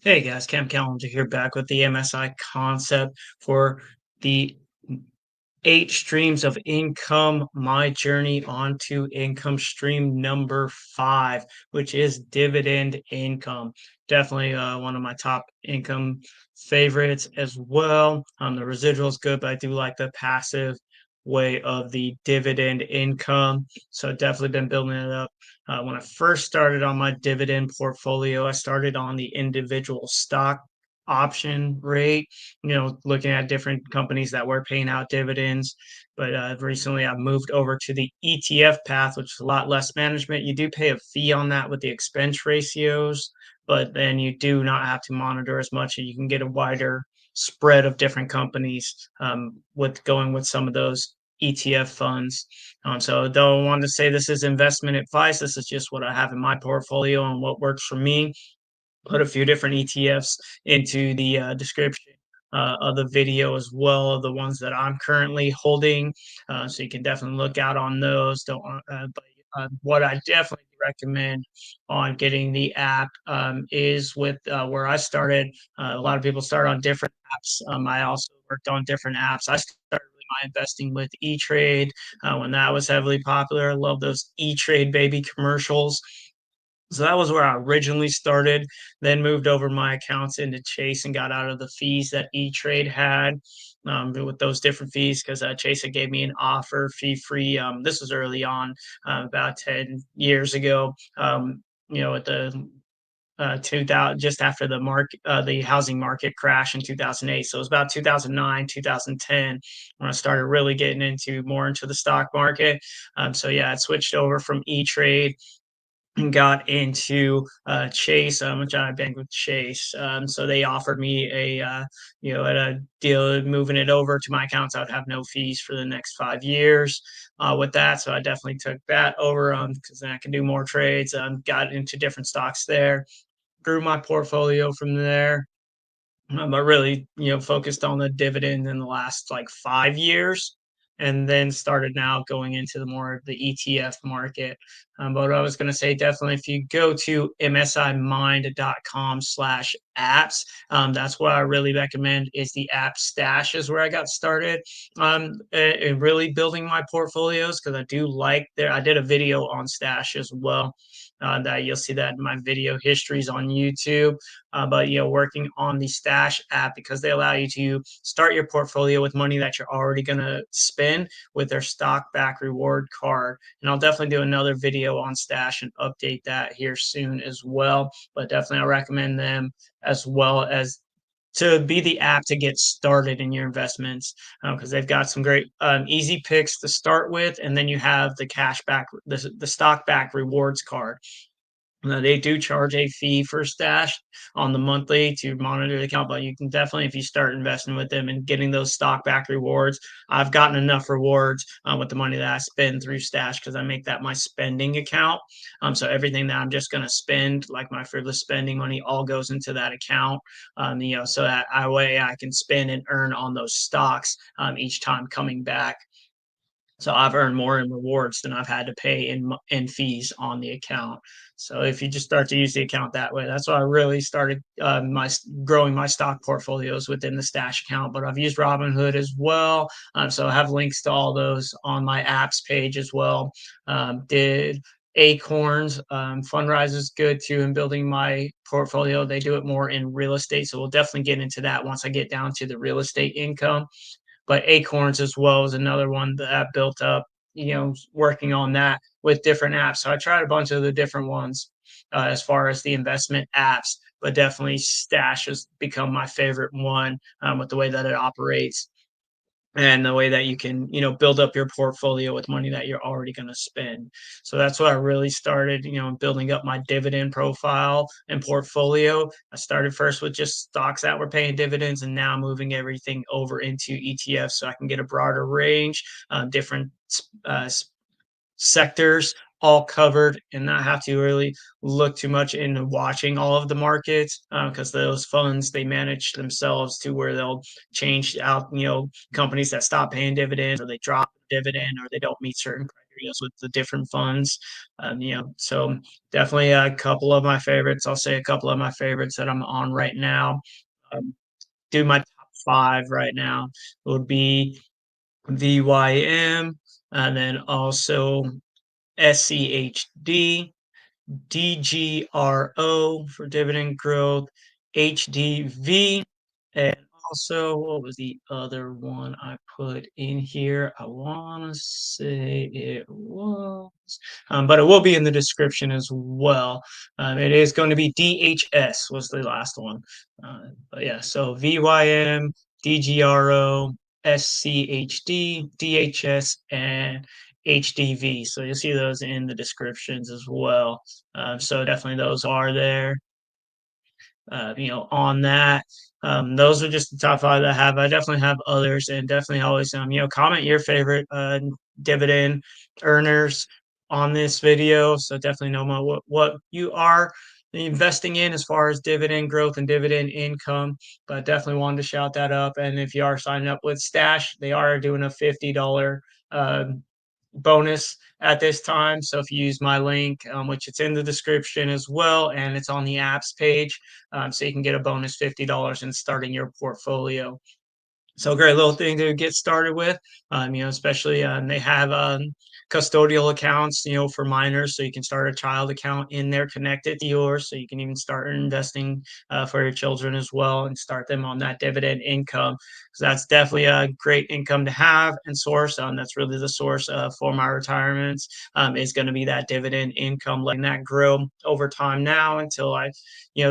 Hey guys, Callender here back with the MSI concept for the 8 streams of income, my journey onto income stream number 5, which is dividend income. Definitely one of my top income favorites as well. The residual is good, but I do like the passive way of the dividend income. So definitely been building it up. When I first started on my dividend portfolio, I started on the individual stock option rate, looking at different companies that were paying out dividends. But recently I've moved over to the ETF path, which is a lot less management. You do pay a fee on that with the expense ratios, but then you do not have to monitor as much and you can get a wider spread of different companies with going with some of those ETF funds. So don't want to say this is investment advice. This is just what I have in my portfolio and what works for me. Put a few different ETFs into the description of the video as well, of the ones that I'm currently holding. So you can definitely look out on those. Don't, but what I definitely recommend on getting the app is with where I started. A lot of people start on different apps. I also worked on different apps. I started my investing with E-Trade when that was heavily popular. I love those E-Trade baby commercials. So that was where I originally started, then moved over my accounts into Chase and got out of the fees that E-Trade had with those different fees because Chase had gave me an offer fee-free. This was early on, about 10 years ago, at the 2000, just after the housing market crash in 2008. So it was about 2009, 2010 when I started really getting into the stock market. So yeah, I switched over from E-Trade got into Chase, which I banked with Chase. So they offered me at a deal moving it over to my accounts. I would have no fees for the next 5 years with that. So I definitely took that over because then I can do more trades. Got into different stocks there, grew my portfolio from there. But really, focused on the dividend in the last like 5 years, and then started now going into the more of the ETF market. But I was going to say, definitely, if you go to msimind.com/apps, that's what I really recommend is the app Stash is where I got started and really building my portfolios because I do like there. I did a video on Stash as well. That you'll see that in my video histories on YouTube. But working on the Stash app because they allow you to start your portfolio with money that you're already going to spend with their stock back reward card. And I'll definitely do another video on Stash and update that here soon as well. But definitely I recommend them as well as to be the app to get started in your investments because they've got some great easy picks to start with, and then you have the cash back, the stock back rewards card. They do charge a fee for Stash on the monthly to monitor the account, but you can definitely, if you start investing with them and getting those stock back rewards, I've gotten enough rewards with the money that I spend through Stash because I make that my spending account. So everything that I'm just going to spend, like my frivolous spending money, all goes into that account. So that way I can spend and earn on those stocks each time coming back. So I've earned more in rewards than I've had to pay in fees on the account. So if you just start to use the account that way, that's why I really started my growing my stock portfolios within the Stash account. But I've used Robinhood as well, so I have links to all those on my apps page as well. Did Acorns Fundrise is good too in building my portfolio. They do it more in real estate, so we'll definitely get into that once I get down to the real estate income. But Acorns as well is another one that I built up, working on that with different apps. So I tried a bunch of the different ones as far as the investment apps, but definitely Stash has become my favorite one with the way that it operates and the way that you can build up your portfolio with money that you're already going to spend. So that's what I really started, building up my dividend profile and portfolio. I started first with just stocks that were paying dividends, and now moving everything over into ETFs so I can get a broader range, different uh, sectors all covered and not have to really look too much into watching all of the markets because those funds, they manage themselves to where they'll change out companies that stop paying dividends, or they drop dividend, or they don't meet certain criteria. areas with the different funds. So definitely a couple of my favorites. I'll say a couple of my favorites that I'm on right now. Um, do my top five right now would be VYM, and then also SCHD, DGRO for dividend growth, HDV, and also what was the other one I put in here? I want to say it was, but it will be in the description as well. It is going to be DHS was the last one. But yeah, so VYM, DGRO, SCHD, DHS, and HDV. So you'll see those in the descriptions as well. So definitely those are there. On that. Those are just the top five that I have. I definitely have others, and definitely always, comment your favorite dividend earners on this video. So definitely know what you are investing in as far as dividend growth and dividend income. But definitely wanted to shout that up. And if you are signing up with Stash, they are doing a $50 bonus at this time. So if you use my link, which it's in the description as well, and it's on the apps page, so you can get a bonus $50 in starting your portfolio. So great little thing to get started with, especially they have custodial accounts, for minors, so you can start a child account in there connected to yours, so you can even start investing for your children as well and start them on that dividend income. So that's definitely a great income to have and source. That's really the source for my retirements, is going to be that dividend income, letting that grow over time now until I,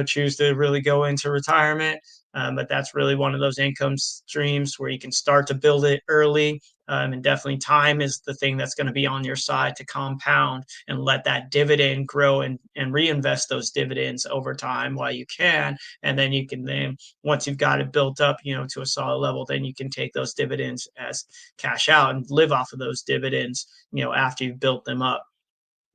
choose to really go into retirement. But that's really one of those income streams where you can start to build it early. And definitely time is the thing that's going to be on your side to compound and let that dividend grow and reinvest those dividends over time while you can. And then you can once you've got it built up, to a solid level, then you can take those dividends as cash out and live off of those dividends, after you've built them up.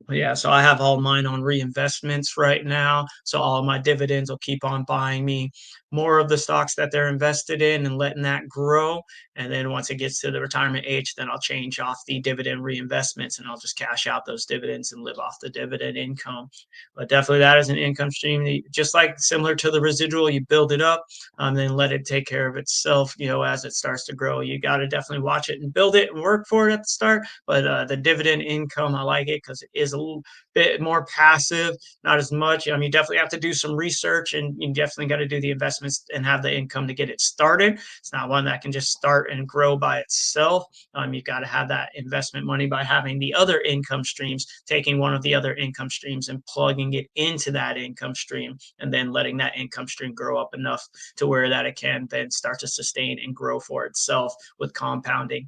Yeah, so I have all mine on reinvestments right now. So all of my dividends will keep on buying me more of the stocks that they're invested in and letting that grow. And then once it gets to the retirement age, then I'll change off the dividend reinvestments and I'll just cash out those dividends and live off the dividend income. But definitely that is an income stream that just like similar to the residual, you build it up, then let it take care of itself, as it starts to grow. You got to definitely watch it and build it and work for it at the start. But the dividend income, I like it because it is a little bit more passive, not as much. You definitely have to do some research and you definitely got to do the investments and have the income to get it started. It's not one that can just start and grow by itself. You've got to have that investment money by having the other income streams, taking one of the other income streams and plugging it into that income stream, and then letting that income stream grow up enough to where that it can then start to sustain and grow for itself with compounding.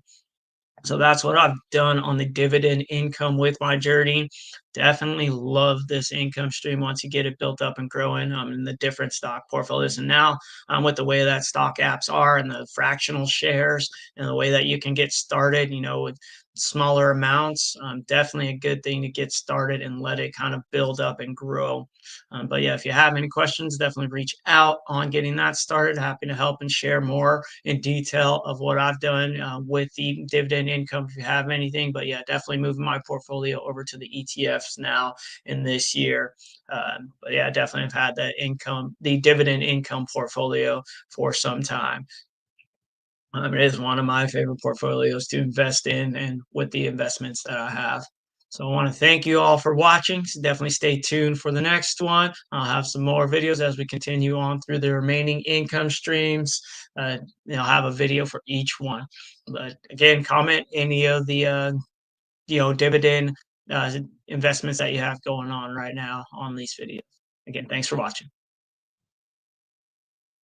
So that's what I've done on the dividend income with my journey. Definitely love this income stream once you get it built up and growing in the different stock portfolios. And now with the way that stock apps are and the fractional shares and the way that you can get started, with smaller amounts, definitely a good thing to get started and let it kind of build up and grow. But yeah, if you have any questions, definitely reach out on getting that started. Happy to help and share more in detail of what I've done with the dividend income if you have anything. But yeah, definitely moving my portfolio over to the ETFs now in this year. But yeah, definitely have had the dividend income portfolio for some time. It is one of my favorite portfolios to invest in and with the investments that I have. So I want to thank you all for watching. So definitely stay tuned for the next one. I'll have some more videos as we continue on through the remaining income streams. I'll have a video for each one. But again, comment any of the dividend investments that you have going on right now on these videos. Again, thanks for watching.